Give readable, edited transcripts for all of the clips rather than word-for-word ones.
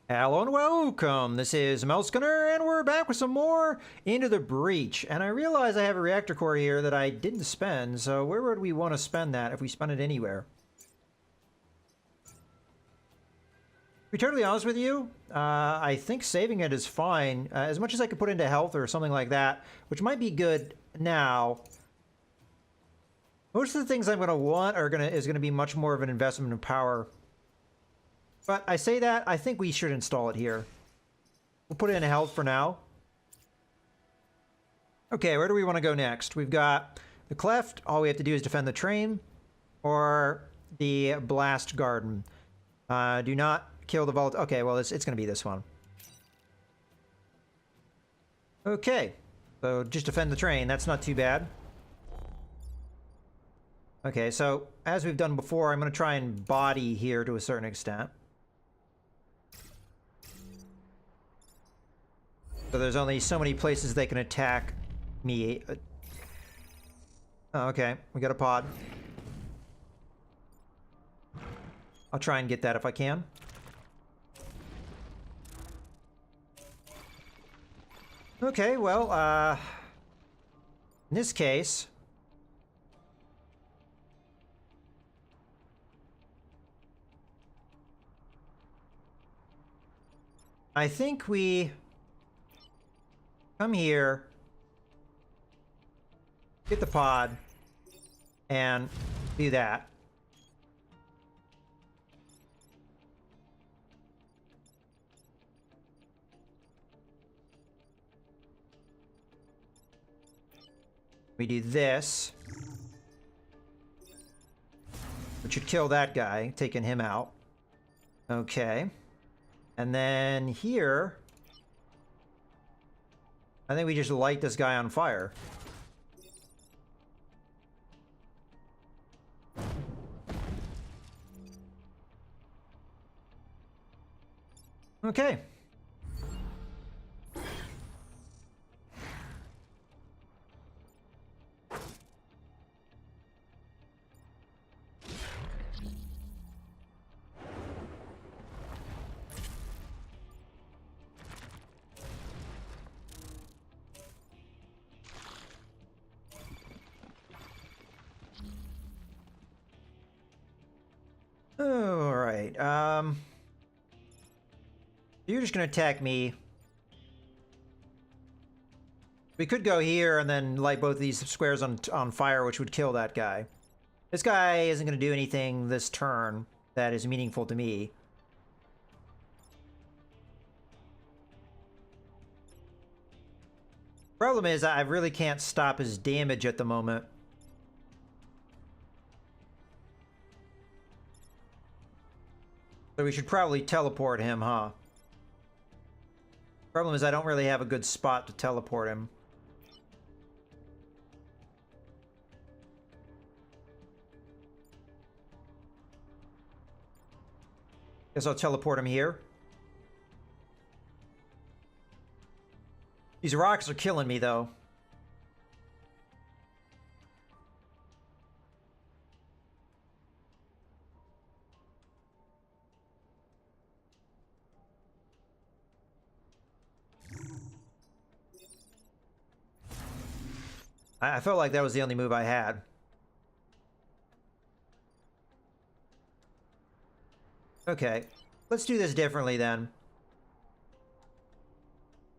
Hello and welcome. This is Melskunner, and we're back with some more Into the Breach. And I realize I have a reactor core here that I didn't spend, so where would we want to spend that if we spend it anywhere? To be totally honest with you, I think saving it is fine, as much as I could put into health or something like that, which might be good now. Most of the things I'm going to want is going to be much more of an investment in power. But I say that, I think we should install it here. We'll put it in health for now. Okay, where do we want to go next? We've got the cleft. All we have to do is defend the train. Or the blast garden. Do not kill the vault. Okay, well, it's going to be this one. Okay, so just defend the train. That's not too bad. Okay, so as we've done before, I'm going to try and body here to a certain extent. So there's only so many places they can attack me. Oh, okay, we got a pod. I'll try and get that if I can. Okay, well, in this case, I think we come here, get the pod, and do that. We do this, which should kill that guy, taking him out. Okay. And then here, I think we just light this guy on fire. Okay. All right. You're just gonna attack me. We could go here and then light both of these squares on fire, which would kill that guy. This guy isn't gonna do anything this turn that is meaningful to me. Problem is, I really can't stop his damage at the moment. So we should probably teleport him, huh? Problem is, I don't really have a good spot to teleport him. Guess I'll teleport him here. These rocks are killing me, though. I felt like that was the only move I had. Okay, let's do this differently then.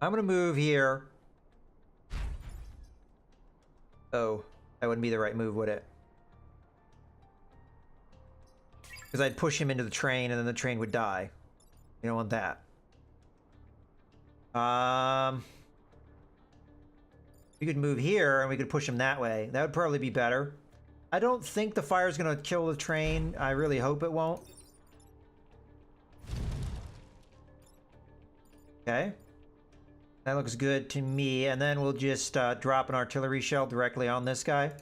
I'm gonna move here. Oh, that wouldn't be the right move, would it? Because I'd push him into the train and then the train would die. You don't want that. We could move here and we could push him that way. That would probably be better. I don't think the fire's gonna kill the train. I really hope it won't. Okay. That looks good to me. And then we'll just drop an artillery shell directly on this guy.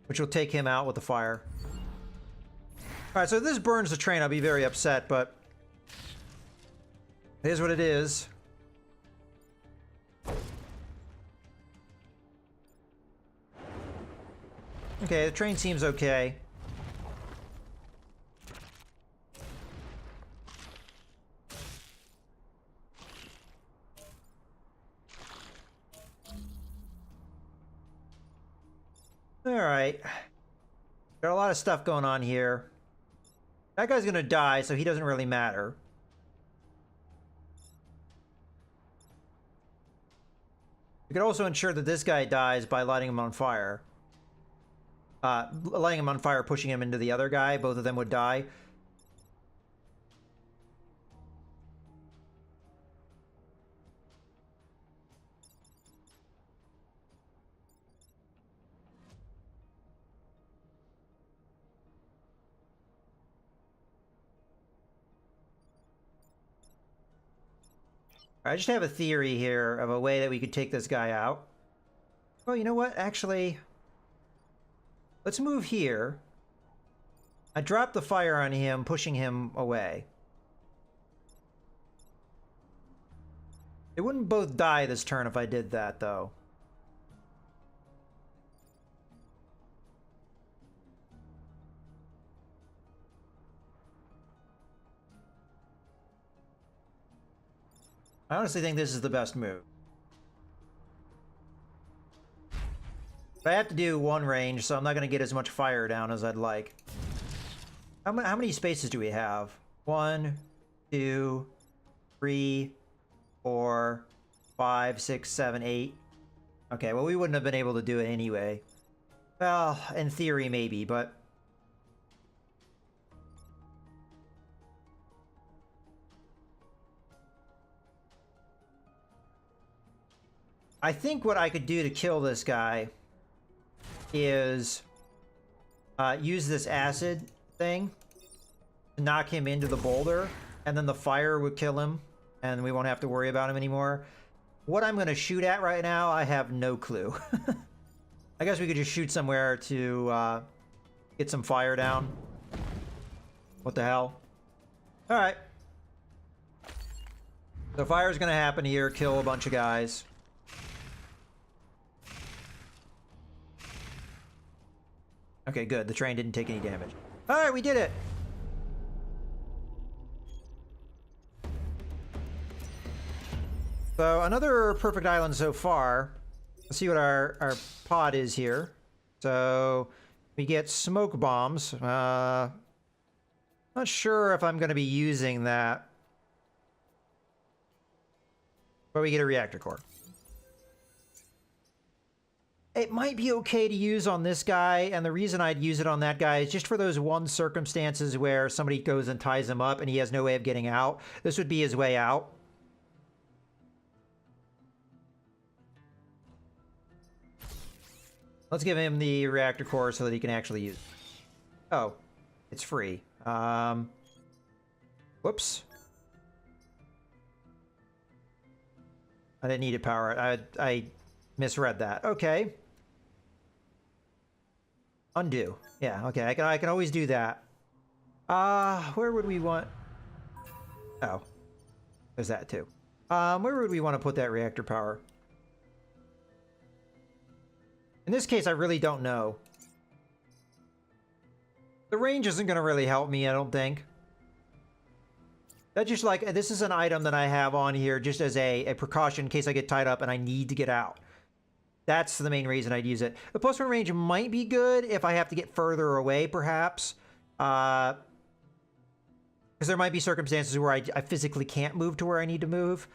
Which will take him out with the fire. Alright, so if this burns the train, I'll be very upset, but it is what it is. Okay, the train seems okay. Alright. Got a lot of stuff going on here. That guy's gonna die, so he doesn't really matter. We could also ensure that this guy dies by lighting him on fire. Lighting him on fire, pushing him into the other guy. Both of them would die. I just have a theory here of a way that we could take this guy out. Well, you know what? Actually, let's move here. I drop the fire on him, pushing him away. They wouldn't both die this turn if I did that, though. I honestly think this is the best move. But I have to do one range, so I'm not going to get as much fire down as I'd like. How many spaces do we have? 1, 2, 3, 4, 5, 6, 7, 8. Okay, well, we wouldn't have been able to do it anyway. Well, in theory, maybe, but... I think what I could do to kill this guy is use this acid thing to knock him into the boulder, and then the fire would kill him, and we won't have to worry about him anymore. What I'm going to shoot at right now, I have no clue. I guess we could just shoot somewhere to get some fire down. What the hell? Alright. So fire's going to happen here, kill a bunch of guys. Okay, good. The train didn't take any damage. Alright, we did it! So, another perfect island so far. Let's see what our pod is here. So, we get smoke bombs. Not sure if I'm going to be using that. But we get a reactor core. It might be okay to use on this guy, and the reason I'd use it on that guy is just for those one circumstances where somebody goes and ties him up and he has no way of getting out. This would be his way out. Let's give him the reactor core so that he can actually use it. Oh, it's free. Whoops. I didn't need to power it. I misread that. Okay. Undo. Yeah, okay. I can always do that. Where would we want... Oh. There's that too. Where would we want to put that reactor power? In this case, I really don't know. The range isn't going to really help me, I don't think. That's just like, this is an item that I have on here just as a precaution in case I get tied up and I need to get out. That's the main reason I'd use it. The +1 range might be good if I have to get further away, perhaps. Because there might be circumstances where I physically can't move to where I need to move.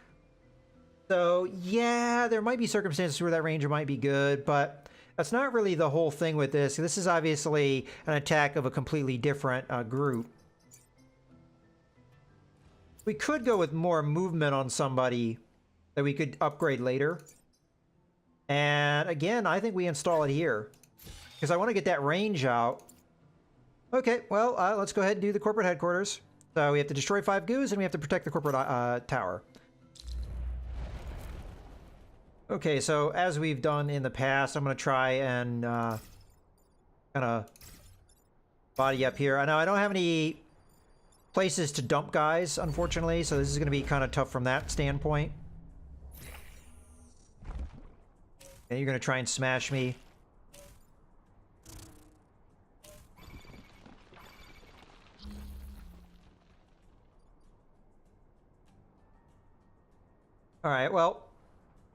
So, yeah, there might be circumstances where that range might be good, but that's not really the whole thing with this. This is obviously an attack of a completely different group. We could go with more movement on somebody that we could upgrade later. And again, I think we install it here because I want to get that range out. Okay, well, let's go ahead and do the corporate headquarters. So we have to destroy 5 goos and we have to protect the corporate tower. Okay, so as we've done in the past, I'm going to try and kind of body up here. I know I don't have any places to dump guys, unfortunately, so this is going to be kind of tough from that standpoint. And you're going to try and smash me. All right, well,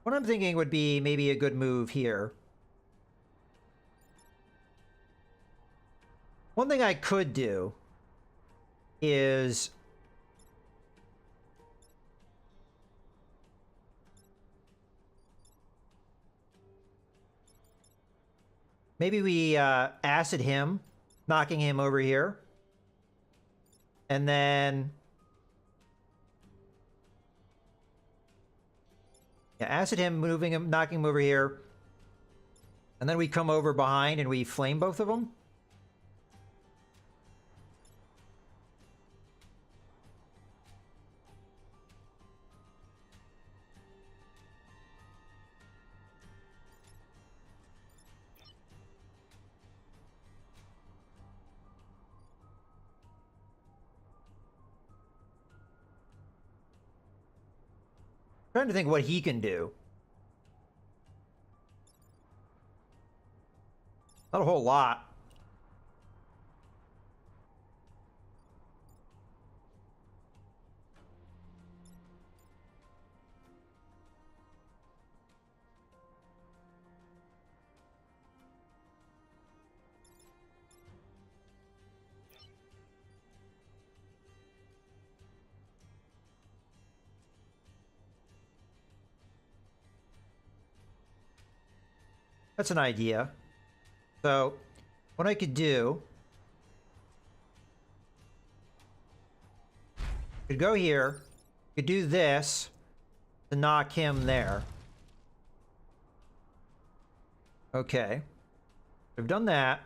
what I'm thinking would be maybe a good move here one thing I could do is maybe we acid him, knocking him over here. And then... yeah, acid him, moving him, knocking him over here. And then we come over behind and we flame both of them. Trying to think what he can do. Not a whole lot. That's an idea. So, what I could do... could go here, could do this to knock him there. Okay. We've done that.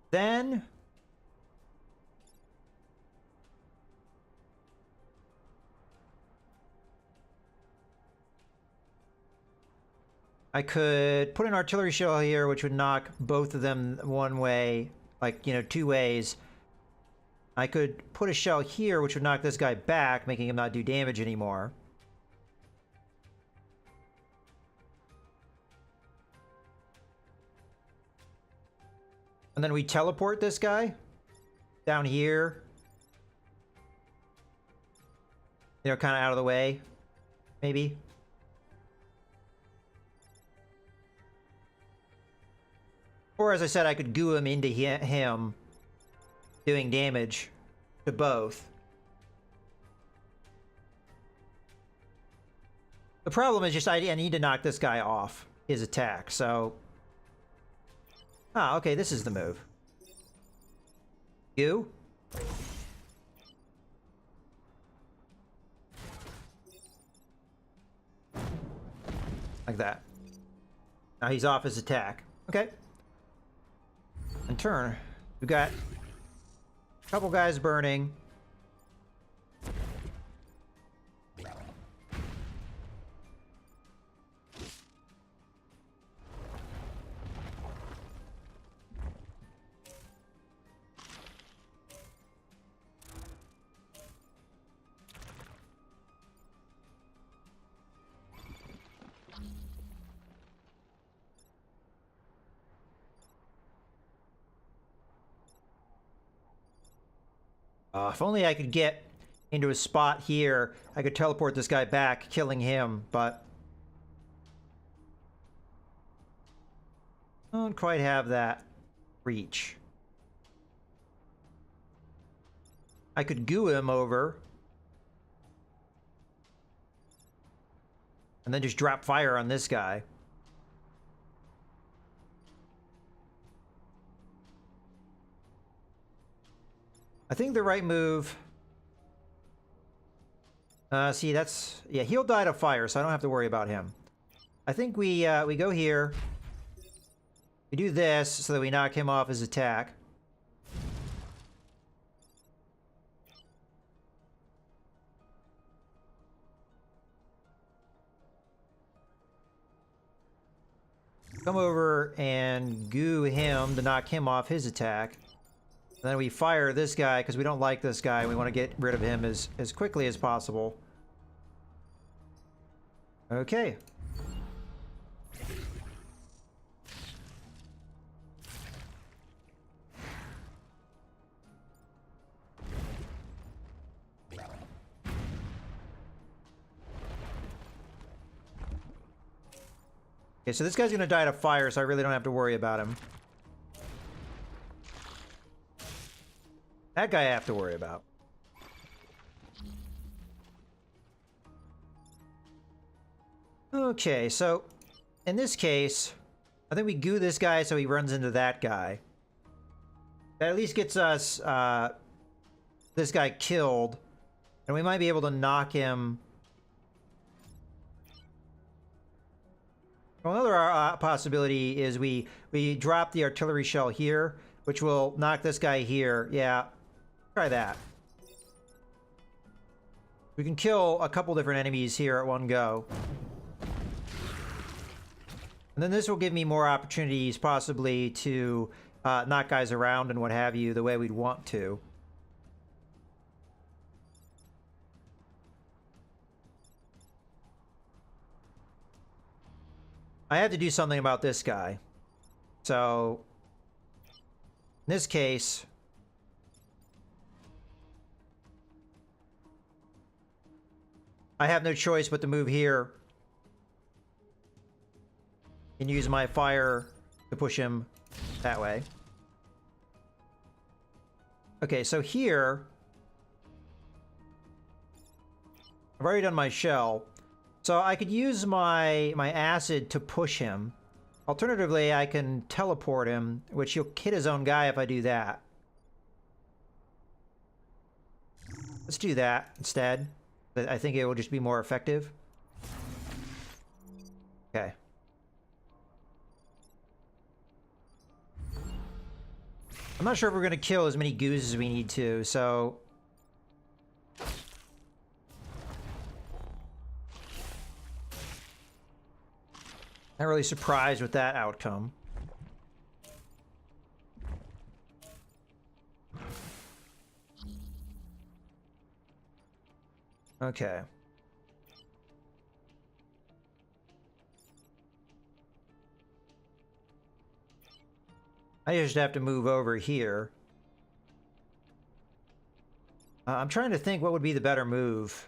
Then... I could put an artillery shell here, which would knock both of them one way, like, you know, two ways. I could put a shell here, which would knock this guy back, making him not do damage anymore. And then we teleport this guy down here. You know, kind of out of the way, maybe. Or, as I said, I could goo him into him, doing damage to both. The problem is just I need to knock this guy off his attack, so... ah, okay, this is the move. Goo. Like that. Now he's off his attack. Okay. In turn, we've got a couple guys burning. If only I could get into a spot here, I could teleport this guy back, killing him, but... I don't quite have that reach. I could goo him over. And then just drop fire on this guy. I think the right move... see, that's... yeah, he'll die to fire, so I don't have to worry about him. I think we go here. We do this so that we knock him off his attack. Come over and goo him to knock him off his attack. And then we fire this guy because we don't like this guy. We want to get rid of him as quickly as possible. Okay. Okay, so this guy's gonna die to fire, so I really don't have to worry about him. That guy I have to worry about. Okay, so in this case, I think we goo this guy so he runs into that guy. That at least gets us this guy killed, and we might be able to knock him. Well, another possibility is we drop the artillery shell here, which will knock this guy here. Yeah, try that. We can kill a couple different enemies here at one go. And then this will give me more opportunities possibly to knock guys around and what have you the way we'd want to. I have to do something about this guy. So, in this case, I have no choice but to move here and use my fire to push him that way. Okay, so here, I've already done my shell. So I could use my acid to push him. Alternatively, I can teleport him, which he'll hit his own guy if I do that. Let's do that instead. I think it will just be more effective. Okay. I'm not sure if we're going to kill as many goos as we need to, so... Not really surprised with that outcome. Okay. I just have to move over here. I'm trying to think what would be the better move.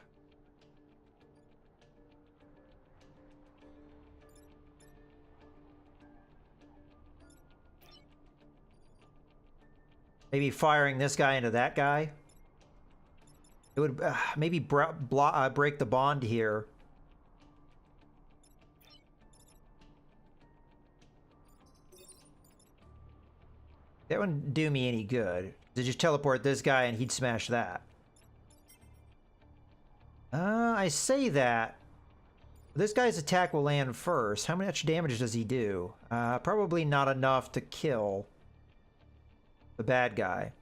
Maybe firing this guy into that guy. It would maybe break the bond here. That wouldn't do me any good. To just teleport this guy and he'd smash that. I say that. This guy's attack will land first. How much damage does he do? Probably not enough to kill the bad guy.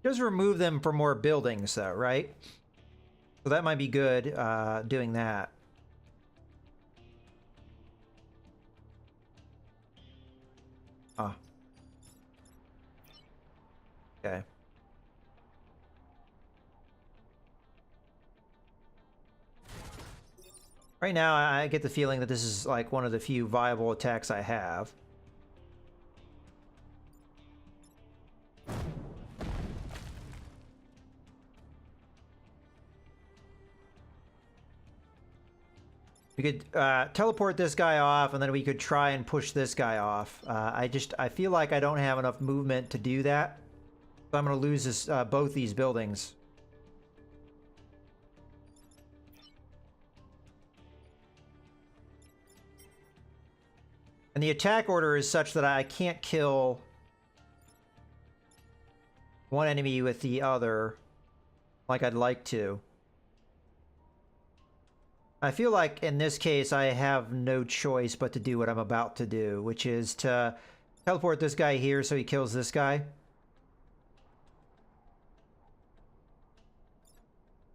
Does remove them for more buildings though, right? So that might be good, doing that. Ah. Okay. Right now, I get the feeling that this is like one of the few viable attacks I have. We could teleport this guy off, and then we could try and push this guy off. I feel like I don't have enough movement to do that. So I'm going to lose this, both these buildings. And the attack order is such that I can't kill one enemy with the other like I'd like to. I feel like in this case I have no choice but to do what I'm about to do, which is to teleport this guy here so he kills this guy.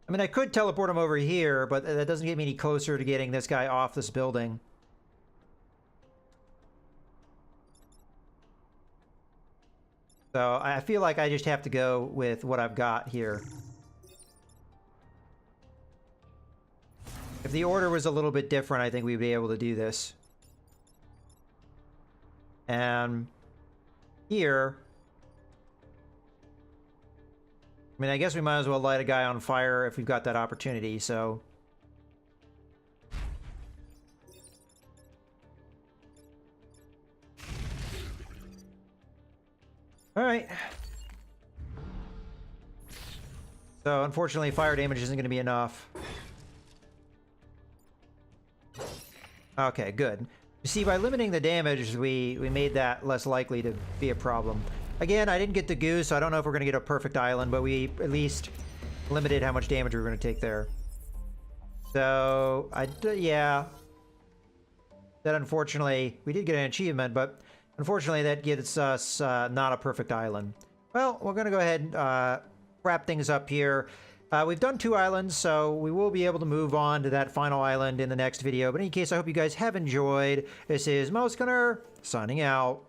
I mean, I could teleport him over here, but that doesn't get me any closer to getting this guy off this building. So I feel like I just have to go with what I've got here. If the order was a little bit different, I think we'd be able to do this. And here... I mean, I guess we might as well light a guy on fire if we've got that opportunity, so... All right. So unfortunately, fire damage isn't going to be enough. Okay, good. You see, by limiting the damage, we made that less likely to be a problem. Again, I didn't get the goo, so I don't know if we're going to get a perfect island, but we at least limited how much damage we were going to take there. So, yeah. That unfortunately, we did get an achievement, but unfortunately that gets us not a perfect island. Well, we're going to go ahead and wrap things up here. We've done 2 islands, so we will be able to move on to that final island in the next video. But in any case, I hope you guys have enjoyed. This is Mouse Gunner, signing out.